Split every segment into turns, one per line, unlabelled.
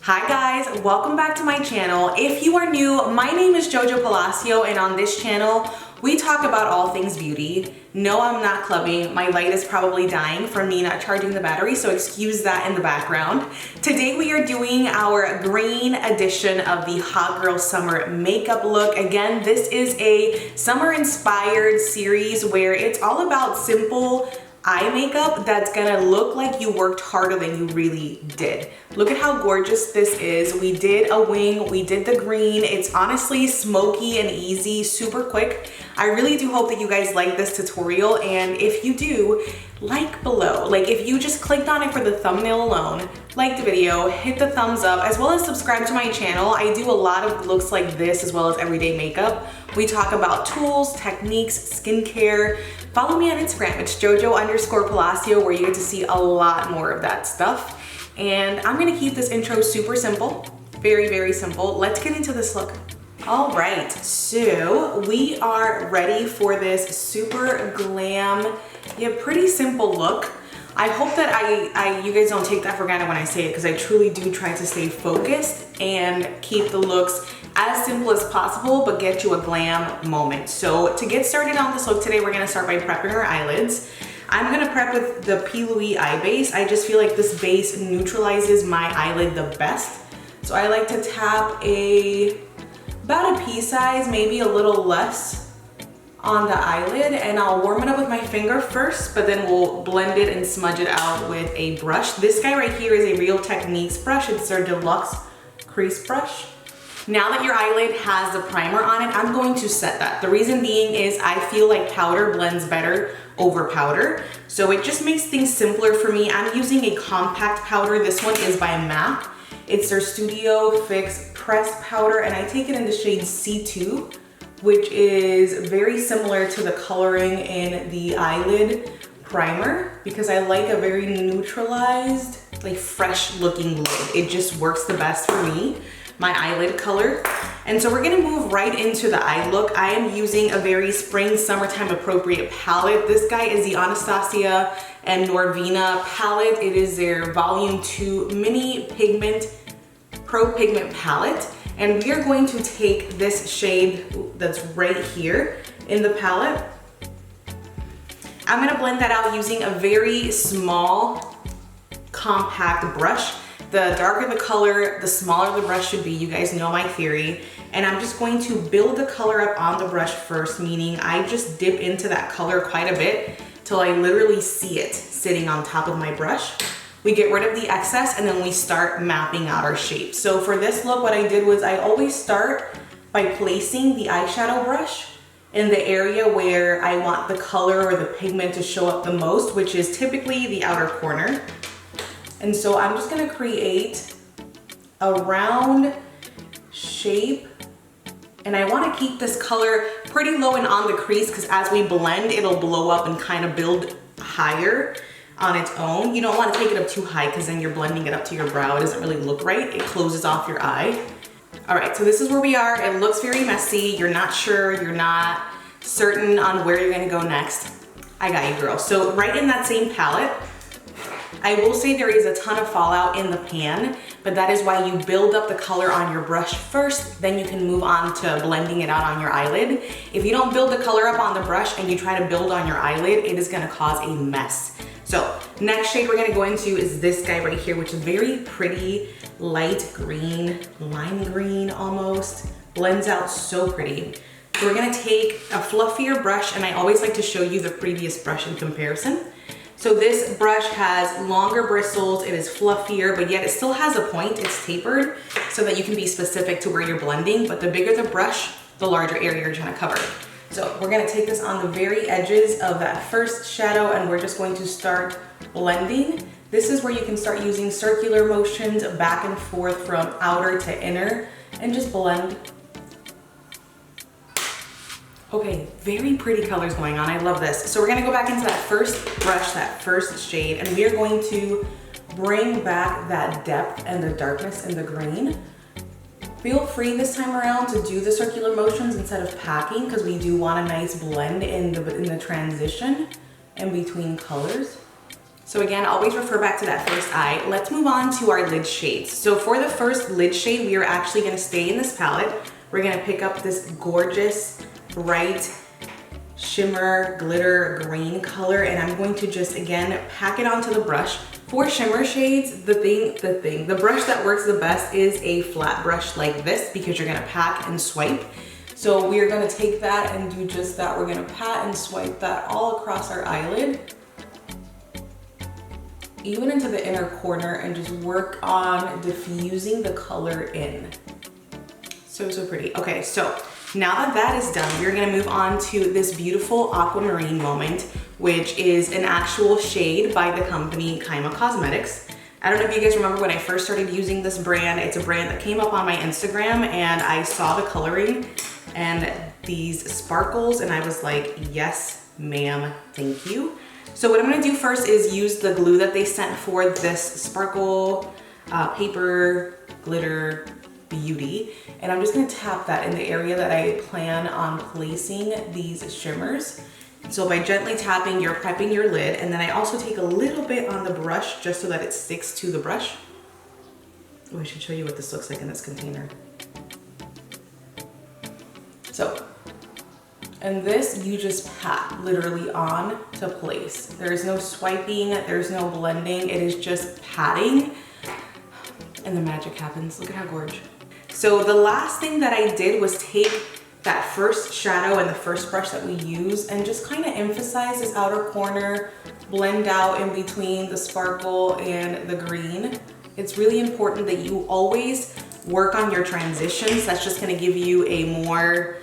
Hi guys, welcome back to my channel. If you are new, my name is Jojo Palacio, and on this channel, we talk about all things beauty. No, I'm not clubbing. My light is probably dying from me not charging the battery, so excuse that in the background. Today we are doing our green edition of the Hot Girl Summer makeup look. Again, this is a summer inspired series where it's all about simple eye makeup that's gonna look like you worked harder than you really did. Look at how gorgeous this is. We did a wing, we did the green. It's honestly smoky and easy, super quick. I really do hope that you guys like this tutorial, and if you do, like below. Like if you just clicked on it for the thumbnail alone, like the video, hit the thumbs up, as well as subscribe to my channel. I do a lot of looks like this as well as everyday makeup. We talk about tools, techniques, skincare. Follow me on Instagram, it's Jojo_Palacio, where you get to see a lot more of that stuff. And I'm gonna keep this intro super simple, very, very simple. Let's get into this look. All right, so we are ready for this super glam, yet pretty simple look. I hope that you guys don't take that for granted when I say it, because I truly do try to stay focused and keep the looks as simple as possible, but get you a glam moment. So to get started on this look today, we're gonna start by prepping our eyelids. I'm gonna prep with the P.Louis eye base. I just feel like this base neutralizes my eyelid the best. So I like to tap about a pea size, maybe a little less, on the eyelid, and I'll warm it up with my finger first, but then we'll blend it and smudge it out with a brush. This guy right here is a Real Techniques brush. It's their deluxe crease brush. Now that your eyelid has the primer on it, I'm going to set that. The reason being is I feel like powder blends better over powder, so it just makes things simpler for me. I'm using a compact powder. This one is by MAC. It's their Studio Fix Pressed Powder, and I take it in the shade C2, which is very similar to the coloring in the eyelid primer, because I like a very neutralized, like fresh looking lid. It just works the best for me, my eyelid color. And so we're gonna move right into the eye look. I am using a very spring, summertime appropriate palette. This guy is the Anastasia and Norvina palette. It is their Volume 2 Mini Pigment Pro Pigment palette. And we are going to take this shade that's right here in the palette. I'm gonna blend that out using a very small, compact brush. The darker the color, the smaller the brush should be. You guys know my theory. And I'm just going to build the color up on the brush first, meaning I just dip into that color quite a bit till I literally see it sitting on top of my brush. We get rid of the excess, and then we start mapping out our shape. So for this look, what I did was I always start by placing the eyeshadow brush in the area where I want the color or the pigment to show up the most, which is typically the outer corner. And so I'm just gonna create a round shape, and I wanna keep this color pretty low and on the crease, because as we blend, it'll blow up and kind of build higher on its own. You don't want to take it up too high, because then you're blending it up to your brow. It doesn't really look right. It closes off your eye. All right, so this is where we are. It looks very messy. You're not sure, you're not certain on where you're gonna go next. I got you, girl. So right in that same palette, I will say there is a ton of fallout in the pan, but that is why you build up the color on your brush first, then you can move on to blending it out on your eyelid. If you don't build the color up on the brush and you try to build on your eyelid, it is gonna cause a mess. So next shade we're gonna go into is this guy right here, which is very pretty, light green, lime green almost. Blends out so pretty. So we're gonna take a fluffier brush, and I always like to show you the previous brush in comparison. So this brush has longer bristles, it is fluffier, but yet it still has a point. It's tapered so that you can be specific to where you're blending, but the bigger the brush, the larger area you're trying to cover. So we're gonna take this on the very edges of that first shadow, and we're just going to start blending. This is where you can start using circular motions back and forth from outer to inner, and just blend. Okay, very pretty colors going on. I love this. So we're gonna go back into that first brush, that first shade, and we are going to bring back that depth and the darkness in the green. Feel free this time around to do the circular motions instead of packing, because we do want a nice blend in the transition in between colors. So again, always refer back to that first eye. Let's move on to our lid shades. So for the first lid shade, we are actually gonna stay in this palette. We're gonna pick up this gorgeous, bright, shimmer, glitter, green color, and I'm going to just, again, pack it onto the brush. For shimmer shades, the brush that works the best is a flat brush like this because you're gonna pack and swipe. So we are gonna take that and do just that. We're gonna pat and swipe that all across our eyelid, even into the inner corner, and just work on diffusing the color in. So pretty. Okay, so now that that is done, we're gonna move on to this beautiful aquamarine moment, which is an actual shade by the company Camo Cosmetics. I don't know if you guys remember when I first started using this brand. It's a brand that came up on my Instagram and I saw the coloring and these sparkles and I was like, yes, ma'am, thank you. So what I'm gonna do first is use the glue that they sent for this sparkle paper glitter beauty, and I'm just gonna tap that in the area that I plan on placing these shimmers. So by gently tapping, you're prepping your lid, and then I also take a little bit on the brush just so that it sticks to the brush. Oh, I should show you what this looks like in this container. So, and this you just pat literally on to place. There's no swiping, there's no blending, it is just patting, and the magic happens. Look at how gorgeous. So the last thing that I did was take that first shadow and the first brush that we use and just kind of emphasize this outer corner, blend out in between the sparkle and the green. It's really important that you always work on your transitions. That's just gonna give you a more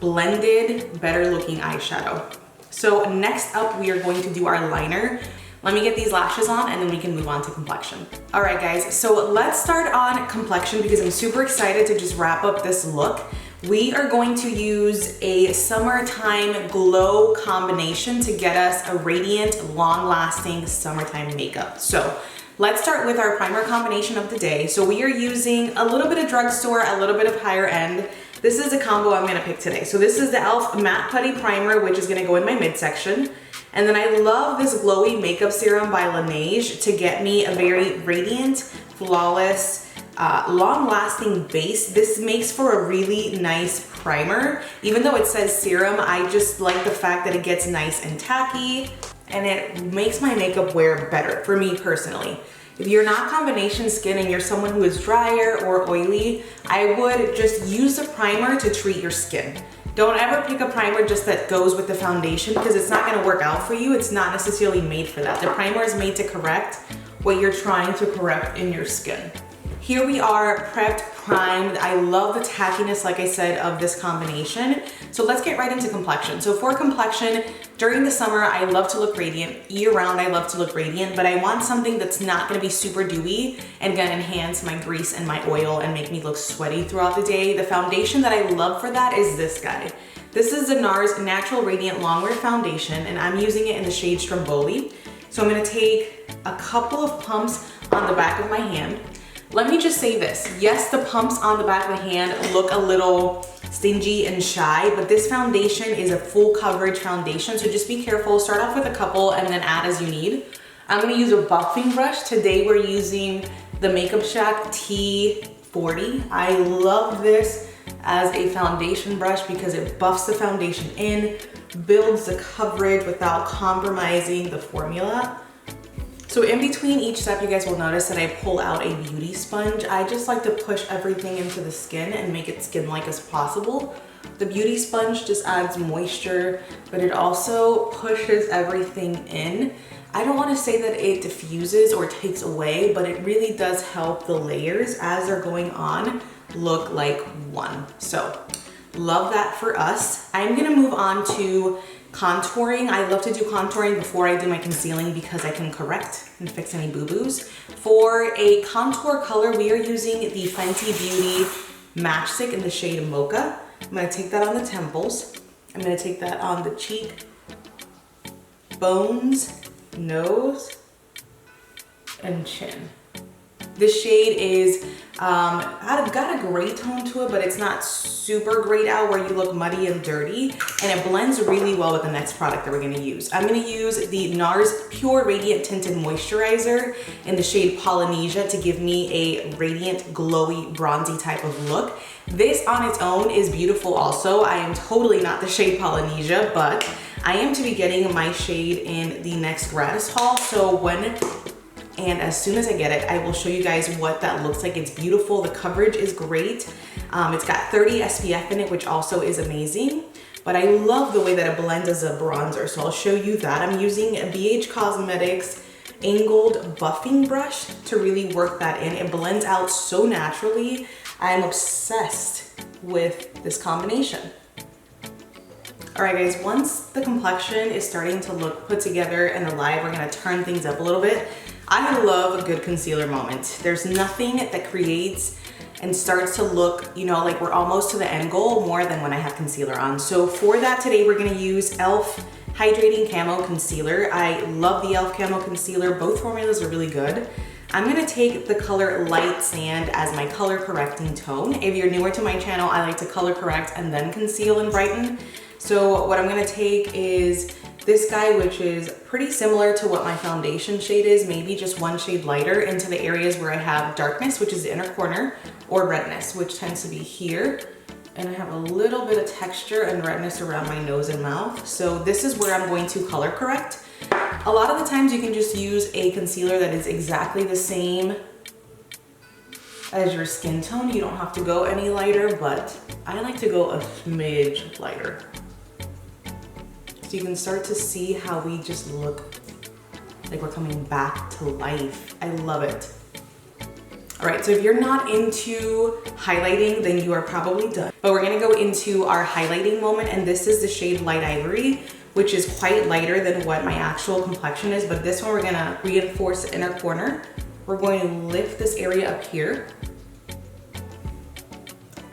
blended, better looking eyeshadow. So next up, we are going to do our liner. Let me get these lashes on and then we can move on to complexion. All right guys, so let's start on complexion because I'm super excited to just wrap up this look. We are going to use a summertime glow combination to get us a radiant, long-lasting summertime makeup. So let's start with our primer combination of the day. So we are using a little bit of drugstore, a little bit of higher end. This is a combo I'm gonna pick today. So this is the e.l.f. Matte Putty Primer, which is gonna go in my midsection. And then I love this glowy makeup serum by Laneige to get me a very radiant, flawless, long-lasting base. This makes for a really nice primer. Even though it says serum, I just like the fact that it gets nice and tacky and it makes my makeup wear better for me personally. If you're not combination skin and you're someone who is drier or oily, I would just use a primer to treat your skin. Don't ever pick a primer just that goes with the foundation because it's not gonna work out for you. It's not necessarily made for that. The primer is made to correct what you're trying to correct in your skin. Here we are, prepped, primed. I love the tackiness, like I said, of this combination. So let's get right into complexion. So for complexion, during the summer, I love to look radiant. Year-round, I love to look radiant, but I want something that's not gonna be super dewy and gonna enhance my grease and my oil and make me look sweaty throughout the day. The foundation that I love for that is this guy. This is the NARS Natural Radiant Longwear Foundation, and I'm using it in the shade Stromboli. So I'm gonna take a couple of pumps on the back of my hand. Let me just say this. Yes, the pumps on the back of the hand look a little stingy and shy, but this foundation is a full coverage foundation, so just be careful. Start off with a couple and then add as you need. I'm gonna use a buffing brush. Today we're using the Makeup Shack T40. I love this as a foundation brush because it buffs the foundation in, builds the coverage without compromising the formula. So in between each step, you guys will notice that I pull out a beauty sponge. I just like to push everything into the skin and make it skin-like as possible. The beauty sponge just adds moisture, but it also pushes everything in. I don't want to say that it diffuses or takes away, but it really does help the layers as they're going on look like one. So love that for us. I'm gonna move on to contouring. I love to do contouring before I do my concealing because I can correct and fix any boo-boos. For a contour color, we are using the Fenty Beauty Matchstick in the shade Mocha. I'm gonna take that on the temples. I'm gonna take that on the cheek, bones, nose, and chin. This shade is got a gray tone to it, but it's not super grayed out where you look muddy and dirty, and it blends really well with the next product that we're gonna use. I'm gonna use the NARS Pure Radiant Tinted Moisturizer in the shade Polynesia to give me a radiant, glowy, bronzy type of look. This on its own is beautiful also. I am totally not the shade Polynesia, but I am to be getting my shade in the next gratis haul, so as soon as I get it, I will show you guys what that looks like. It's beautiful, the coverage is great. It's got 30 SPF in it, which also is amazing. But I love the way that it blends as a bronzer, so I'll show you that. I'm using a BH Cosmetics angled buffing brush to really work that in. It blends out so naturally. I'm obsessed with this combination. All right guys, once the complexion is starting to look put together and alive, we're gonna turn things up a little bit. I love a good concealer moment. There's nothing that creates and starts to look, you know, like we're almost to the end goal more than when I have concealer on. So for that today, we're gonna use e.l.f. Hydrating Camo Concealer. I love the e.l.f. Camo Concealer. Both formulas are really good. I'm gonna take the color Light Sand as my color correcting tone. If you're newer to my channel, I like to color correct and then conceal and brighten. So what I'm gonna take is this guy, which is pretty similar to what my foundation shade is, maybe just one shade lighter into the areas where I have darkness, which is the inner corner, or redness, which tends to be here. And I have a little bit of texture and redness around my nose and mouth. So this is where I'm going to color correct. A lot of the times you can just use a concealer that is exactly the same as your skin tone. You don't have to go any lighter, but I like to go a smidge lighter. So you can start to see how we just look like we're coming back to life. I love it. All right, so if you're not into highlighting, then you are probably done. But we're gonna go into our highlighting moment, and this is the shade Light Ivory, which is quite lighter than what my actual complexion is, but this one we're gonna reinforce the inner corner. We're going to lift this area up here.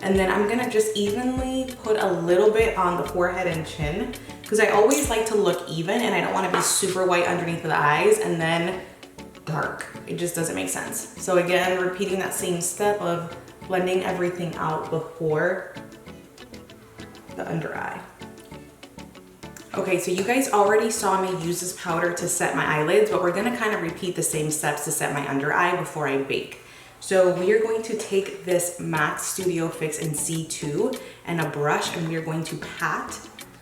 And then I'm gonna just evenly put a little bit on the forehead and chin, because I always like to look even and I don't wanna be super white underneath the eyes and then dark. It just doesn't make sense. So again, repeating that same step of blending everything out before the under eye. Okay, so you guys already saw me use this powder to set my eyelids, but we're gonna kind of repeat the same steps to set my under eye before I bake. So we are going to take this MAC Studio Fix in C2 and a brush, and we are going to pat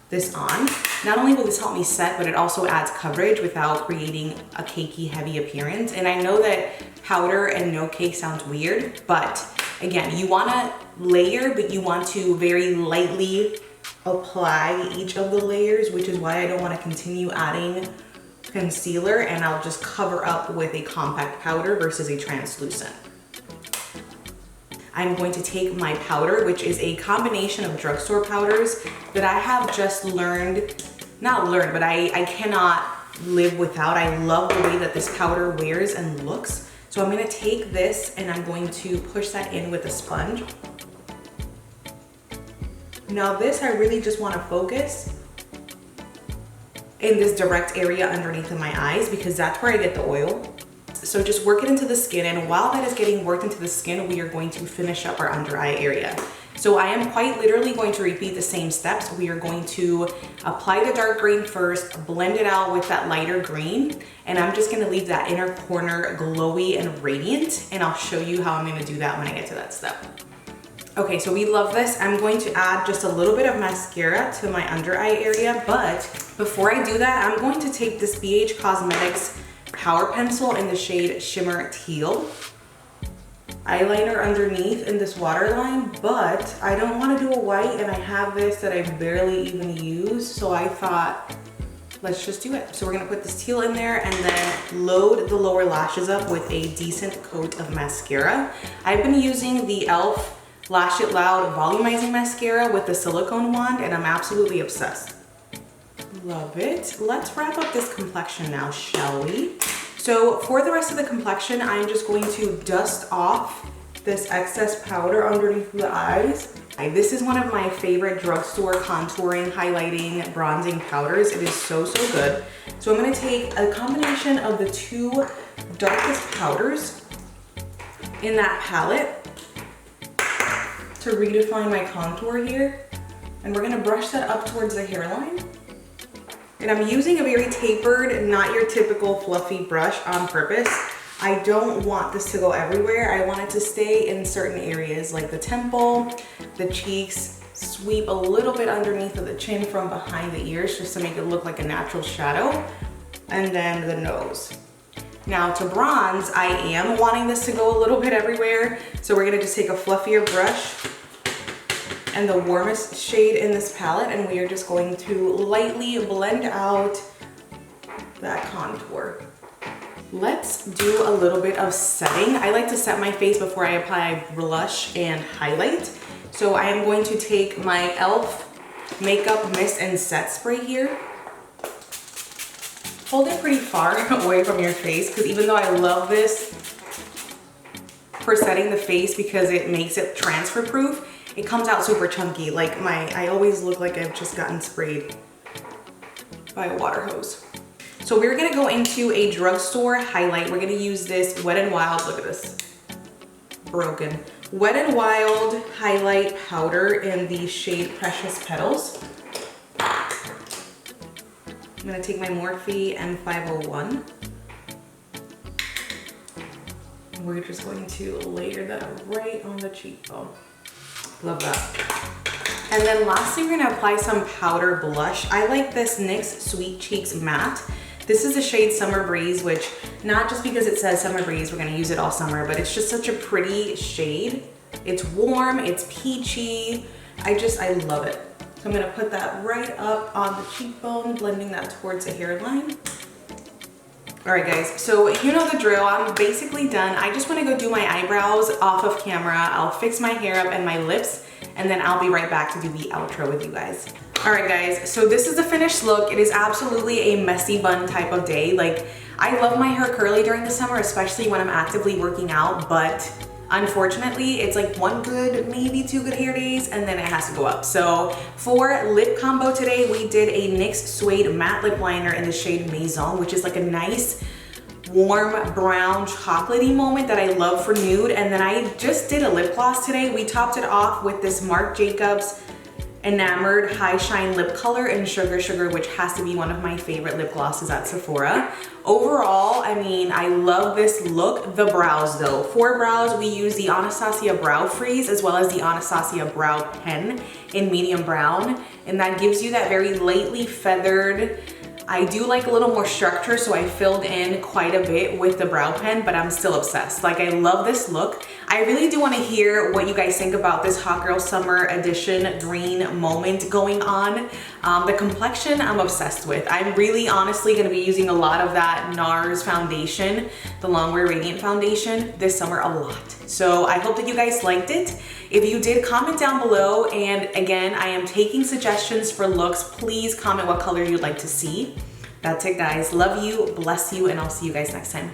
this on. Not only will this help me set, but it also adds coverage without creating a cakey, heavy appearance. And I know that powder and no cake sounds weird, but again, you wanna layer, but you want to very lightly apply each of the layers, which is why I don't wanna continue adding concealer, and I'll just cover up with a compact powder versus a translucent. I'm going to take my powder, which is a combination of drugstore powders that I have just but I cannot live without. I love the way that this powder wears and looks. So I'm gonna take this and I'm going to push that in with a sponge. Now this, I really just wanna focus in this direct area underneath of my eyes, because that's where I get the oil. So just work it into the skin, and while that is getting worked into the skin, we are going to finish up our under eye area. So I am quite literally going to repeat the same steps. We are going to apply the dark green first, blend it out with that lighter green, and I'm just gonna leave that inner corner glowy and radiant, and I'll show you how I'm gonna do that when I get to that step. Okay, so we love this. I'm going to add just a little bit of mascara to my under eye area, but before I do that, I'm going to take this BH Cosmetics Power Pencil in the shade Shimmer Teal. Eyeliner underneath in this waterline, but I don't want to do a white, and I have this that I barely even use, so I thought, let's just do it. So we're gonna put this teal in there and then load the lower lashes up with a decent coat of mascara. I've been using the e.l.f. Lash It Loud Volumizing Mascara with the silicone wand, and I'm absolutely obsessed. Love it. Let's wrap up this complexion now, shall we? So for the rest of the complexion, I'm just going to dust off this excess powder underneath the eyes. This is one of my favorite drugstore contouring, highlighting, bronzing powders. It is so, so good. So I'm gonna take a combination of the two darkest powders, in that palette to redefine my contour here. And we're gonna brush that up towards the hairline. And I'm using a very tapered, not your typical fluffy brush on purpose. I don't want this to go everywhere. I want it to stay in certain areas like the temple, the cheeks, sweep a little bit underneath of the chin from behind the ears just to make it look like a natural shadow, and then the nose. Now to bronze, I am wanting this to go a little bit everywhere. So we're gonna just take a fluffier brush and the warmest shade in this palette, and we are just going to lightly blend out that contour. Let's do a little bit of setting. I like to set my face before I apply blush and highlight. So I am going to take my e.l.f. Makeup Mist and Set Spray here. Hold it pretty far away from your face, because even though I love this for setting the face because it makes it transfer proof, it comes out super chunky. Like I always look like I've just gotten sprayed by a water hose. So we're gonna go into a drugstore highlight. We're gonna use this Wet n Wild, look at this, broken. Wet n Wild highlight powder in the shade Precious Petals. I'm gonna take my Morphe M501. We're just going to layer that right on the cheekbone. Love that. And then lastly, we're gonna apply some powder blush. I like this NYX Sweet Cheeks Matte. This is the shade Summer Breeze, which not just because it says Summer Breeze, we're gonna use it all summer, but it's just such a pretty shade. It's warm, it's peachy. I love it. So I'm gonna put that right up on the cheekbone, blending that towards the hairline. All right guys, so you know the drill, I'm basically done. I just wanna go do my eyebrows off of camera. I'll fix my hair up and my lips, and then I'll be right back to do the outro with you guys. All right guys, so this is the finished look. It is absolutely a messy bun type of day. Like, I love my hair curly during the summer, especially when I'm actively working out, but unfortunately, it's like one good, maybe two good hair days, and then it has to go up. So for lip combo today, we did a NYX Suede Matte Lip Liner in the shade Maison, which is like a nice, warm, brown, chocolatey moment that I love for nude. And then I just did a lip gloss today. We topped it off with this Marc Jacobs Enamored High Shine Lip Color in Sugar Sugar, which has to be one of my favorite lip glosses at Sephora. Overall, I mean, I love this look. The brows though. For brows, we use the Anastasia Brow Freeze as well as the Anastasia Brow Pen in medium brown. And that gives you that very lightly feathered, I do like a little more structure, so I filled in quite a bit with the brow pen, but I'm still obsessed. Like, I love this look. I really do want to hear what you guys think about this Hot Girl Summer Edition green moment going on. The complexion I'm obsessed with. I'm really honestly going to be using a lot of that NARS foundation, the Longwear Radiant Foundation, this summer a lot. So I hope that you guys liked it. If you did, comment down below. And again, I am taking suggestions for looks. Please comment what color you'd like to see. That's it guys. Love you, bless you, and I'll see you guys next time.